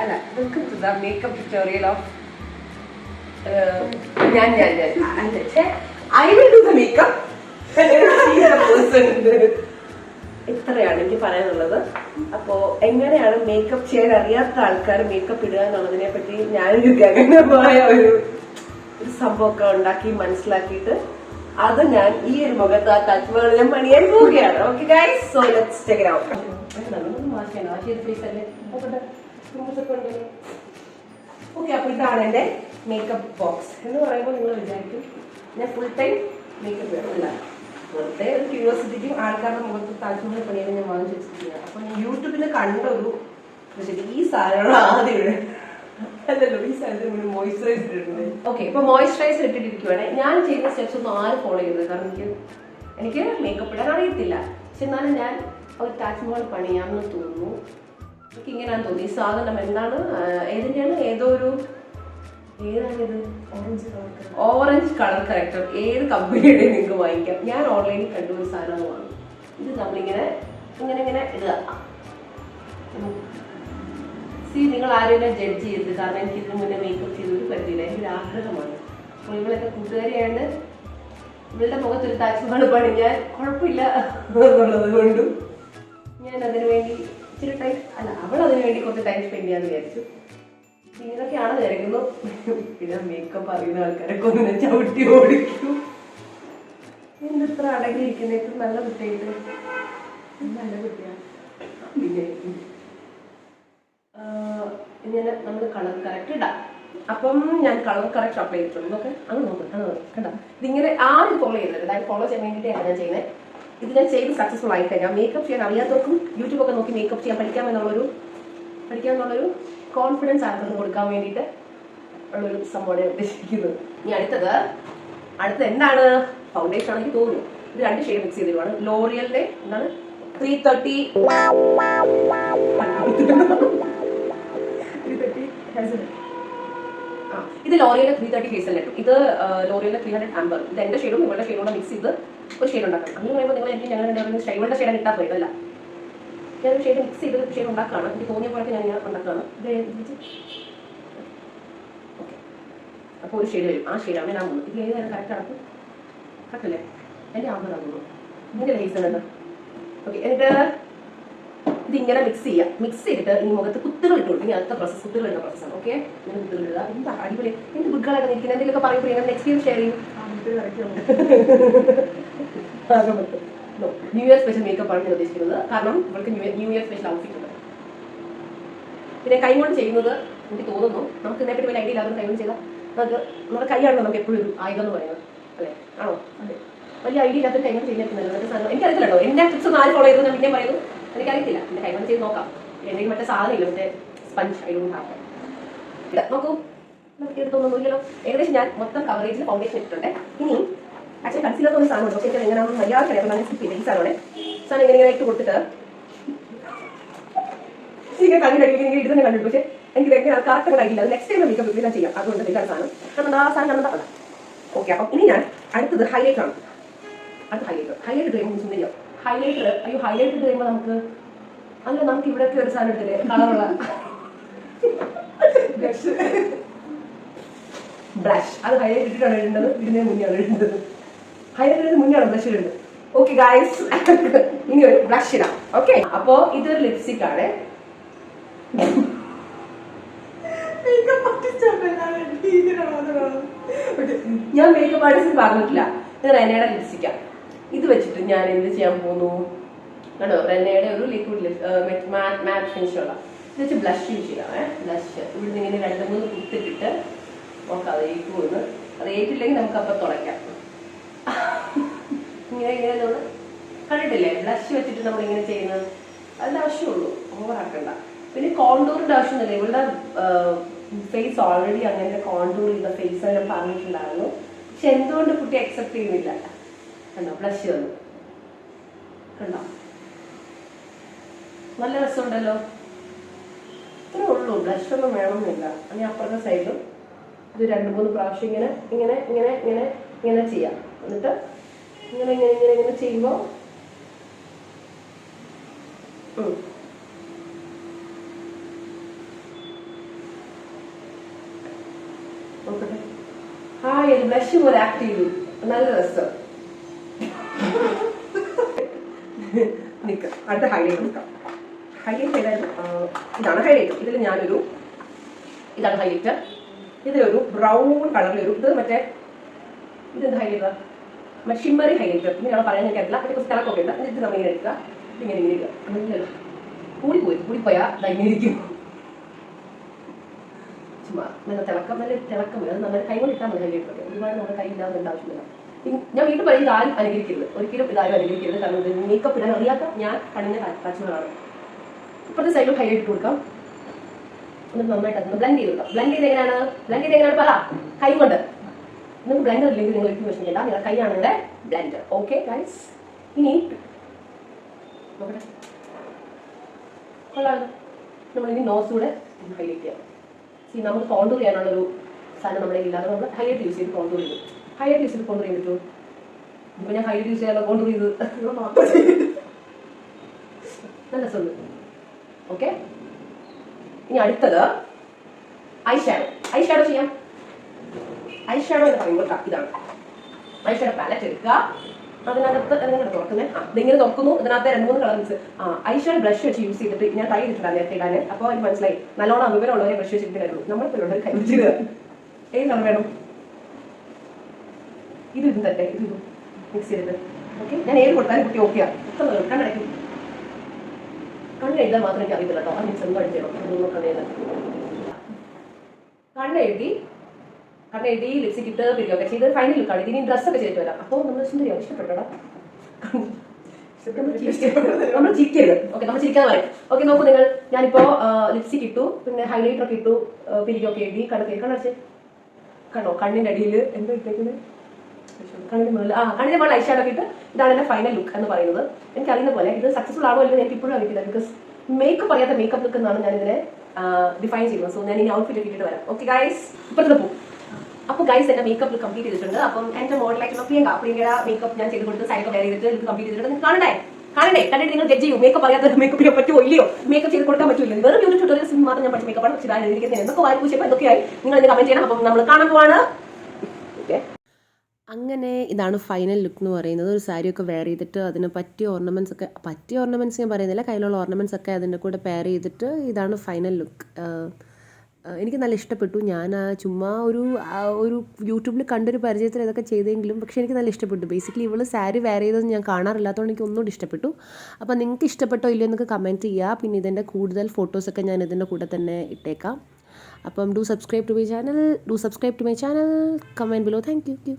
അല്ല welcome to the makeup tutorial of ഞാൻ I will do the makeup. ഇത്രയാണ് എനിക്ക് പറയാനുള്ളത്. അപ്പോ എങ്ങനെയാണ് മേക്കപ്പ് ചെയ്യാൻ അറിയാത്ത ആൾക്കാർ മേക്കപ്പ് ഇടുക എന്നുള്ളതിനെ പറ്റി ഞാനൊരു ഗഗനമായ ഒരു സംഭവമൊക്കെ ഉണ്ടാക്കി മനസ്സിലാക്കിയിട്ട് അത് ഞാൻ ഈ ഒരു മുഖത്ത് ആ ടച്ച് ഞാൻ പണിയാൻ പോവുകയാണ്. Okay guys, so let's check it out. Okay, അപ്പൊ ഇതാണ് എന്റെ മേക്കപ്പ് ബോക്സ് എന്ന് പറയുമ്പോൾ നിങ്ങൾ വിചാരിക്കും ഞാൻ ഫുൾ ടൈം മേക്കപ്പ് ഇടുന്നില്ല. വെറുതെ ഒരു ക്യൂരിയോസിറ്റിക്കും ആൾക്കാരുടെ മുഖത്ത് താല്പര്യം പണിയാൻ ഞാൻ വാങ്ങിച്ചു വെച്ചിരിക്കുകയാണ്. അപ്പൊ ഞാൻ യൂട്യൂബിൽ കണ്ട ഒരു ഈ സാധനങ്ങൾ ആദ്യം അല്ലല്ലോ, ഈ സാധനത്തിൽ മോയിസ്ചറൈസർ ഇട്ടിട്ടുണ്ട്. ഓക്കെ, ഇപ്പൊ മോയിസ്ചറൈസർ ഇട്ടിട്ടിരിക്കുവാണ്. ഞാൻ ചെയ്യുന്ന സ്റ്റെപ്സ് ഒന്നും ആരും ഫോളോ ചെയ്തത്, കാരണം എനിക്ക് മേക്കപ്പ് ഇടാൻ അറിയത്തില്ല. പക്ഷെ എന്നാലും ഞാൻ ഒരു താജ്മഹൽ പണിയാമെന്ന് തോന്നുന്നു. എനിക്ക് ഇങ്ങനെയാന്ന് തോന്നി. ഈ സാധനം എന്താണ്, ഏതിൻ്റെയാണ്, ഏതാണിത്? Orange colour corrector. ഏത് കമ്പനിയുടെ നിങ്ങൾക്ക് വാങ്ങിക്കാം. ഞാൻ ഓൺലൈനിൽ കണ്ടു ഒരു സാധനം വാങ്ങും. ഇത് നമ്മളിങ്ങനെ ഇങ്ങനെ ഇടുക. നിങ്ങൾ ആരും ജഡ്ജ് ചെയ്തത്, കാരണം എനിക്ക് ഇതിന് മുന്നേ മേക്കപ്പ് ചെയ്തൊരു പറ്റില്ല. എനിക്കൊരു ആഗ്രഹമാണ്. അപ്പോൾ ഇവളൊക്കെ കൂട്ടുകാരിയായിട്ട് ഇവളുടെ മുഖത്തൊരു താജ്മഹൽ പണിഞ്ഞാൽ കുഴപ്പമില്ല എന്നുള്ളത് കൊണ്ടും ഞാൻ അതിനു വേണ്ടി ഇച്ചിരി ടൈം അവൾ അതിനു വേണ്ടി കുറച്ച് ടൈം സ്പെൻഡ് ചെയ്യാന്ന് വിചാരിച്ചു. ഇങ്ങനൊക്കെയാണ് വിചാരിക്കുന്നു. പിന്നെ മേക്കപ്പ് അറിയുന്ന ആൾക്കാരൊക്കെ ഒന്നിനെ ചവിട്ടി ഓടിക്കും. എന്തിത്ര അടങ്ങിയിരിക്കുന്നേക്കും നല്ല കുട്ടിയായിട്ട്. നല്ല കുട്ടിയാണ്. പിന്നെ ഇങ്ങനെ നമ്മൾ കളർ കറക്റ്റ് ഇടാം. അപ്പം ഞാൻ കളർ കറക്റ്റ് അപ്ലൈ ചെയ്തിട്ടുണ്ട്. ഓക്കെ, അങ്ങ് നോക്ക് കണ്ടോ. ഇതിങ്ങനെ ആരും ഫോളോ ചെയ്യുന്നത്, അതായത് ഫോളോ ചെയ്യാൻ വേണ്ടിയിട്ടാണ് ഞാൻ ചെയ്യുന്നത്. ഇത് ഞാൻ ചെയ്ത് സക്സസ്ഫുൾ ആയി കഴിഞ്ഞാൽ മേക്കപ്പ് ചെയ്യാൻ അറിയാത്തവർക്കും യൂട്യൂബൊക്കെ നോക്കി മേക്കപ്പ് ചെയ്യാൻ പഠിക്കാമെന്നുള്ളൊരു കോൺഫിഡൻസ് ആർക്കും കൊടുക്കാൻ വേണ്ടിയിട്ട് ഉള്ളൊരു സംഭവമാണ് ഉദ്ദേശിക്കുന്നത്. ഇനി അടുത്തത് എന്താണ്? ഫൗണ്ടേഷൻ ആണെങ്കിൽ തോന്നുന്നു. ഇത് 2 ഷെയ്ഡ് മിക്സ് ചെയ്തിരുവാണ്. ലോറിയലിന്റെ എന്താണ് 330 ഇത് ലോറിയലിന്റെ 330 ഫേസലിനെട്ടും ഇത് ലോറിയലിന്റെ 300 ആംബർ. ഇത് എന്റെ ഷെയ്ഡും നിങ്ങളുടെ ഷെയ്ഡും കൂടെ മിക്സ് ചെയ്ത് ഒരു ഷെയ്ഡ് ഉണ്ടാക്കണം. അങ്ങനെ പറയുമ്പോൾ നിങ്ങൾ എനിക്ക് ഞങ്ങളുടെ ഷൈവളുടെ ഷെയ്ഡ് ഇട്ടാൽ പോയതല്ല, ഞാനൊരു ഷെയ്ഡ് മിക്സ് ചെയ്ത് ഷെയ്ഡ് ഉണ്ടാക്കുകയാണ്. എനിക്ക് തോന്നിയ പോലെ ഞാൻ ഉണ്ടാക്കുകയാണ്. ഓക്കെ, അപ്പോൾ ഒരു ഷെയ്ഡ് വരും. ആ ഷെയ്ഡാണ് ഞാൻ പോകുന്നത്. ഇത് ഏത് നേരം കറക്റ്റ് അടക്കും കറക്റ്റല്ലേ? എൻ്റെ ആകുന്നതാകുന്നു ഇതിൻ്റെ ഹേസലുണ്ട്. ഓക്കെ, എന്നിട്ട് ഇതിങ്ങനെ മിക്സ് ചെയ്തിട്ട് ഈ മുഖത്ത് കുത്തുകൾ ഇട്ടു. ഇനി അടുത്ത പ്രോസസ് കുത്തുകൾ ഇടുന്ന പ്രോസസ്സാണ്. ഓക്കെ, ഇങ്ങനെ കുത്തുകൾ ഇടുക. എന്താ അടിപൊളി. എന്ത് ബുക്കുകളൊക്കെ നിൽക്കുന്നത് എന്തെങ്കിലുമൊക്കെ പറയുമ്പോൾ നിങ്ങൾ എക്സ്പീരിയൻസ് ഷെയർ ചെയ്യും. ന്യൂ ഇയർ സ്പെഷ്യൽ മേക്കപ്പ് ആണ് ഞാൻ ഉദ്ദേശിക്കുന്നത്. കാരണം ഇവർക്ക് ന്യൂ ഇയർ സ്പെഷ്യൽ ഔട്ട്ഫിറ്റ് ഉണ്ട്. പിന്നെ കൈ കൊണ്ട് ചെയ്യുന്നത് എനിക്ക് തോന്നുന്നു, നമുക്ക് ഇതിനെപ്പറ്റി വലിയ ഐഡിയ ഇല്ലാതെ കൈകൊണ്ട് ചെയ്താൽ നമ്മുടെ കൈയാണല്ലോ നമുക്ക് എപ്പോഴും ഒരു ആയുധം എന്ന് പറയുന്നത്, അല്ലേ? ആണോ? അതെ, വലിയ ഐഡിയ ഇല്ലാത്ത കൈകൊണ്ട് ചെയ്യുന്ന എനിക്കറിയത്തില്ലല്ലോ. എൻ്റെ ടിപ്സ് ഒന്നും ആരും ഫോളോ ചെയ്തത് ഞാൻ പിന്നെ പറയുന്നു. എനിക്കറിയത്തില്ല. എൻ്റെ കൈകൊണ്ട് ചെയ്ത് നോക്കാം. എന്തെങ്കിലും മറ്റേ സാധനം ഇല്ല, മറ്റേ സ്പഞ്ച് അതിലൊന്നും ഹാക്കാം. നോക്കൂ, നമുക്ക് എടുത്തൊന്നുമില്ലല്ലോ. ഏകദേശം ഞാൻ മൊത്തം കവറേജിൽ ഫൗണ്ടേഷൻ ഇട്ടിട്ടുണ്ട്. ഇനി ആക്ച്വലി കൺസീലർ ഒരു സാധനം ഉണ്ട്. പക്ഷേ എനിക്ക് എങ്ങനെയാണെന്ന് മര്യാദ അറിയാം. ഞാൻ സ്കിപ്പ് ചെയ്ത് ഈ സാധനം ഇങ്ങനെ ഇട്ട് കൊടുത്തിട്ട് ഇങ്ങനെ കണ്ടിട്ട് ഇടുന്ന കണ്ടിട്ട്, പക്ഷേ എനിക്ക് എങ്ങനെ കറക്റ്റ് കൂടെ ആയില്ല. അത് നെക്സ്റ്റ് ടൈം മേക്കപ്പ് ഞാൻ ചെയ്യാം. അതുകൊണ്ട് ഇതാണ് സാധനം. കാരണം ആ സാധനം കണ്ടാ. ഓക്കെ, അപ്പം ഇനി ഞാൻ അടുത്തത് ഹൈലൈറ്റർ ആണ്. ഹൈലൈറ്റ് കഴിയുമ്പോൾ സുന്ദരിയോ ഹൈലൈറ്റർ. അയ്യോ, ഹൈലൈറ്റ് ഇട്ട് കഴിയുമ്പോൾ നമുക്ക് ഇവിടെയൊക്കെ ഒരു സാധനം എടുത്തില്ലേ, കളറുള്ള ബ്ലഷ്. അത് ഹൈലൈറ്റ് ഇട്ടിട്ടാണ് ഇടേണ്ടത്, ഇതിന് മുന്നെയാണ് ഇടേണ്ടത്. ഹൈലൈറ്റ് ഇടുന്നത് മുന്നെയാണ് ബ്ലഷ് ഇടുന്നത്. ഓക്കെ ഗൈസ്, ഇനി ഒരു ബ്ലഷ് ഇടാം. ഓക്കെ, അപ്പോ ഇതൊരു ലിപ്സ്റ്റിക് ആണ്. ഞാൻ മേക്കപ്പ് ആർട്ടിസ്റ്റ് പറഞ്ഞിട്ടില്ല. ഇത് റെനയുടെ ലിപ്സ്റ്റിക്കാണ്. ഇത് വെച്ചിട്ട് ഞാൻ എന്ത് ചെയ്യാൻ പോകുന്നു കണ്ടോ? റെനയുടെ ഒരു ലിക്വിഡ് മാറ്റ് ഫിനിഷുള്ള ഇത് വെച്ച് ബ്ലഷ് യൂസ് ചെയ്യാമേ. ബ്ലഷ് ഇവിടുന്ന് ഇങ്ങനെ 2-3 കുത്തിട്ടിട്ട് നമുക്ക് അത് ഏറ്റുപോകുന്നു. അത് ഏറ്റില്ലെങ്കിൽ നമുക്ക് അപ്പം തുളയ്ക്കാം. ഇങ്ങനെ നമ്മൾ കണ്ടിട്ടില്ലേ? ബ്ലഷ് വെച്ചിട്ട് നമ്മളിങ്ങനെ ചെയ്യുന്നത്. അതിൻ്റെ ആവശ്യമുള്ളൂ, ഓവറാക്കണ്ട. പിന്നെ കോണ്ടൂറിൻ്റെ ആവശ്യമൊന്നുമില്ല. ഇവളുടെ ഫേസ് ഓൾറെഡി അങ്ങനെ കോണ്ടൂർ ചെയ്ത ഫേസ് എല്ലാം പറഞ്ഞിട്ടുണ്ടായിരുന്നു. പക്ഷെ എന്തുകൊണ്ട് കുട്ടി അക്സെപ്റ്റ് ചെയ്യുന്നില്ല? കണ്ടോ, ബ്ലഷ് വന്നു കണ്ടോ? നല്ല രസമുണ്ടല്ലോ. ഇത്രേ ഉള്ളൂ, ബ്ലഷ് ഒന്നും വേണമെന്നില്ല. അങ്ങനെ അപ്പുറത്തെ സൈഡിലും ഇത് 2-3 പ്രാവശ്യം ഇങ്ങനെ ചെയ്യാം. എന്നിട്ട് ഇങ്ങനെ ചെയ്യുമ്പോൾ നോക്കട്ടെ. ഇത് ബ്ലഷ് പോലെ ആക്ട് ചെയ്തു. നല്ല രസം. നിൽക്കാം, അടുത്ത ഹൈലൈറ്റ് നോക്കാം. ഹൈലൈറ്റ് ഏതായാലും ഇതാണ് ഹൈലൈറ്റ്. ഇതാണ് ഹൈലൈറ്റ്. ഇതിലൊരു ബ്രൗൺ കളറിലൊരു ഇത് ഇതെന്ത് ഹൈലൈറ്റാ? Shimmery highlighter. ഇങ്ങനെയാണ് പറയാൻ എനിക്കറിയില്ല. അതിൽ കുറച്ച് തിളക്കൊക്കെ ഉണ്ട്. എന്നിട്ട് നമ്മൾ ഇങ്ങനെ എടുക്കുക, ഇങ്ങനെ ഇടുക. അങ്ങനെ കൂടിപ്പോയാ ഇങ്ങനെ ഇരിക്കും. ചുമ്മാ നല്ല തിളക്കം അത് നമ്മൾ കൈ കൊണ്ട് ഇട്ടാൽ മതി. ഹൈലൈറ്ററൊക്കെ ഒരുപാട് നമ്മുടെ കൈ ഇല്ലാതെ ആവശ്യമില്ല. ഞാൻ വീണ്ടും പറയും, ഇതാരും അനുകരിക്കരുത്, ഒരിക്കലും ഇതാരും അനുകരിക്കരുത്. കാരണം ഇത് മേക്കപ്പ് ഇടാൻ അറിയാത്ത ഞാൻ കണിഞ്ഞ കാച്ചുകളാണ്. ഇപ്പോഴത്തെ സൈഡിൽ ഹൈലൈറ്റ് ഇട്ട് കൊടുക്കാം. എന്നിട്ട് നന്നായിട്ട് അതൊന്ന് ബ്ലെൻഡ് ചെയ്ത് കൊടുക്കാം. ബ്ലെൻഡ് ചെയ്ത് എങ്ങനെയാണ് പറ? കൈ കൊണ്ട്. നിങ്ങൾക്ക് ബ്ലെൻഡർ ഇല്ലെങ്കിൽ നിങ്ങൾ ഒരിക്കലും വിഷമിക്കേണ്ട, നിങ്ങളുടെ കൈയാണ് ഇവിടെ ബ്ലെൻഡർ. ഓക്കെ ഗൈസ്, ഇനി നോക്കട്ടെ, കൊള്ളാമല്ലോ. നമ്മളിനി നോസ് കൂടെ ഹൈലൈറ്റ് ചെയ്യാം. നമുക്ക് കോണ്ടൂർ ചെയ്യാനുള്ളൊരു സാധനം നമ്മുടെ ഇല്ലാതെ നമ്മൾ ഹൈലൈറ്റ് യൂസ് ചെയ്ത് കോണ്ടൂർ ചെയ്തു. ഹൈലൈറ്റ് യൂസ് ചെയ്ത് കോണ്ടൂർ ചെയ്യാൻ പറ്റുമോ? ഇപ്പൊ ഞാൻ ഹൈലൈറ്റ് യൂസ് ചെയ്യാനുള്ള കോണ്ടൂർ ചെയ്ത് നല്ല രസമുണ്ട്. ഓക്കെ, ഇനി അടുത്തത് ഐ ഷാഡോ ചെയ്യാം. ഐ ഷാഡോ എന്ന് പറയുമ്പോൾ ഇതാണ് ഐ ഷാഡോ പാലറ്റ് എടുക്കുക. അതിനകത്ത് തുറക്കുന്നത് ഇതിങ്ങനെ തുറക്കുന്നു. ഇതിനകത്ത് 2-3 colour mix. I shadow brush വെച്ച് യൂസ് ചെയ്തിട്ട് ഞാൻ ട്രൈ ചെയ്തിട്ടില്ല നേരത്തെ ഇടാൻ. അപ്പോൾ എനിക്ക് മനസ്സിലായി, നല്ലോണം വിവരമുള്ളവരെ ബ്രഷ് വെച്ചിട്ട് കാര്യമുള്ളൂ. നമ്മളിപ്പോഴുള്ളവർ കൈ വെച്ചിടുക. ഏത് കളർ വേണം? ഇത് തട്ടെ, ഇത് മിക്സ് ചെയ്തിട്ട്. ഓക്കെ, ഞാൻ ഏത് കൊടുത്താലും കുട്ടി ഓക്കെയാണ്. കണ്ണടയ്ക്കും. കണ്ണെഴുതാൻ മാത്രം എനിക്ക് അറിയത്തില്ല കേട്ടോ. അത് മിക്സ് ഒന്നും അടിച്ചേണം. കണ്ണെഴുതി ലിപ്സ്റ്റിക് ഇട്ട് പിരികൊക്കെ ചെയ്ത് ഫൈനൽ ലുക്കാണ്. ഇതിന് ഡ്രസ്സൊക്കെ ചെയ്തിട്ട് വരാം. അപ്പോൾ നമ്മൾ സുന്ദരിയാണ്. ഇഷ്ടപ്പെട്ടോടാ? നമ്മൾ ചിരിക്കരുത്. ഓക്കെ, നമ്മൾ ചിരിക്കാതെ പറയും. ഓക്കെ, നോക്കൂ നിങ്ങൾ, ഞാനിപ്പോ ലിപ്സ്റ്റിക് ഇട്ടു, പിന്നെ ഹൈലൈറ്റർ ഒക്കെ ഇട്ടു, പിരികൊക്കെ എഴുതി, കണ്ണടച്ച് കണ്ടോ? കണ്ണിന്റെ അടിയിൽ എന്തോ ഇട്ടേക്കുന്നത്? കണ്ണിന്റെ മുകളിൽ ഐഷാഡോ ഒക്കെ ഇട്ട്. ഇതാണ് എന്റെ ഫൈനൽ ലുക്ക് എന്ന് പറയുന്നത്. എനിക്ക് അറിയുന്ന പോലെ ഇത് സക്സസ്ഫുൾ ആണോ അല്ലെങ്കിൽ എനിക്ക് ഇപ്പോഴും അറിയില്ല. ബിക്കോസ് മേക്കപ്പ് അറിയാത്ത മേക്കപ്പ് ലുക്ക് എന്നാണ് ഞാൻ ഇതിനെ ഡിഫൈൻ ചെയ്യുന്നത്. സോ ഞാൻ ഇനി ഔട്ട്ഫിറ്റ് ഇട്ടിട്ട് വരാം. ഓക്കെ ഗൈസ്, ഇപ്പോഴത്തെ പോകും. അപ്പോൾ ഗൈസ്, എന്റെ മേക്കപ്പ് കംപ്ലീറ്റ് ചെയ്തിട്ടുണ്ട്. അപ്പം എന്റെ മോഡലായിട്ടുള്ള പ്രിയങ്കയുടെ മേക്കപ്പ് ഞാൻ ചെയ്ത് കൊടുത്ത് സൈഡൊക്കെ വെയർ ചെയ്തിട്ട് ഇത് കംപ്ലീറ്റ് ചെയ്തിട്ട് നിങ്ങൾക്ക് കണ്ടിട്ട് നിങ്ങൾ ജഡ്ജ് ചെയ്യൂ. മേക്കപ്പ് അറിയാത്ത മേക്കപ്പിനെ പറ്റുമോ ഇല്ലയോ, മേക്കപ്പ് ചെയ്ത് കൊടുക്കാൻ പറ്റില്ല. വെറും യൂട്യൂബ് ട്യൂട്ടോറിയൽസ് മാത്രം ഞാൻ പഠിച്ച മേക്കപ്പാണ്. പക്ഷേ ഇതായിരിക്കുന്നത് എന്തൊക്കെ വായിപ്പൂച്ചപ്പോൾ എന്തൊക്കെയായി നിങ്ങൾ എന്നെ കമന്റ് ചെയ്യണം. അപ്പം നമ്മൾ കാണാൻ പോവാണ്. ഓക്കെ, അങ്ങനെ ഇതാണ് ഫൈനൽ ലുക്ക് എന്ന് പറയുന്നത്. ഒരു സാരിയൊക്കെ വെയർ ചെയ്തിട്ട് അതിന് പറ്റിയ ഓർണമെൻറ്റ്സ് ഞാൻ പറയുന്നില്ല, കയ്യിലുള്ള ഓർണമെൻറ്റ്സ് ഒക്കെ അതിൻ്റെ കൂടെ പെയർ ചെയ്തിട്ട് ഇതാണ് ഫൈനൽ ലുക്ക്. എനിക്ക് നല്ല ഇഷ്ടപ്പെട്ടു. ഞാൻ ചുമ്മാ ഒരു യൂട്യൂബിൽ കണ്ടൊരു പരിചയത്തിൽ ഇതൊക്കെ ചെയ്തെങ്കിലും പക്ഷേ എനിക്ക് നല്ല ഇഷ്ടപ്പെട്ടു. ബേസിക്കലി ഇവള് സാരി വെയർ ചെയ്തത് ഞാൻ കാണാറില്ലാത്തതുകൊണ്ട് എനിക്ക് ഒന്നുകൂടി ഇഷ്ടപ്പെട്ടു. അപ്പോൾ നിങ്ങൾക്ക് ഇഷ്ടപ്പെട്ടോ ഇല്ലയോ എന്നൊക്കെ കമൻറ്റ് ചെയ്യുക. പിന്നെ ഇതിൻ്റെ കൂടുതൽ ഫോട്ടോസൊക്കെ ഞാൻ ഇതിൻ്റെ കൂടെ തന്നെ ഇട്ടേക്കാം. അപ്പം do subscribe to my channel, comment below. Thank U.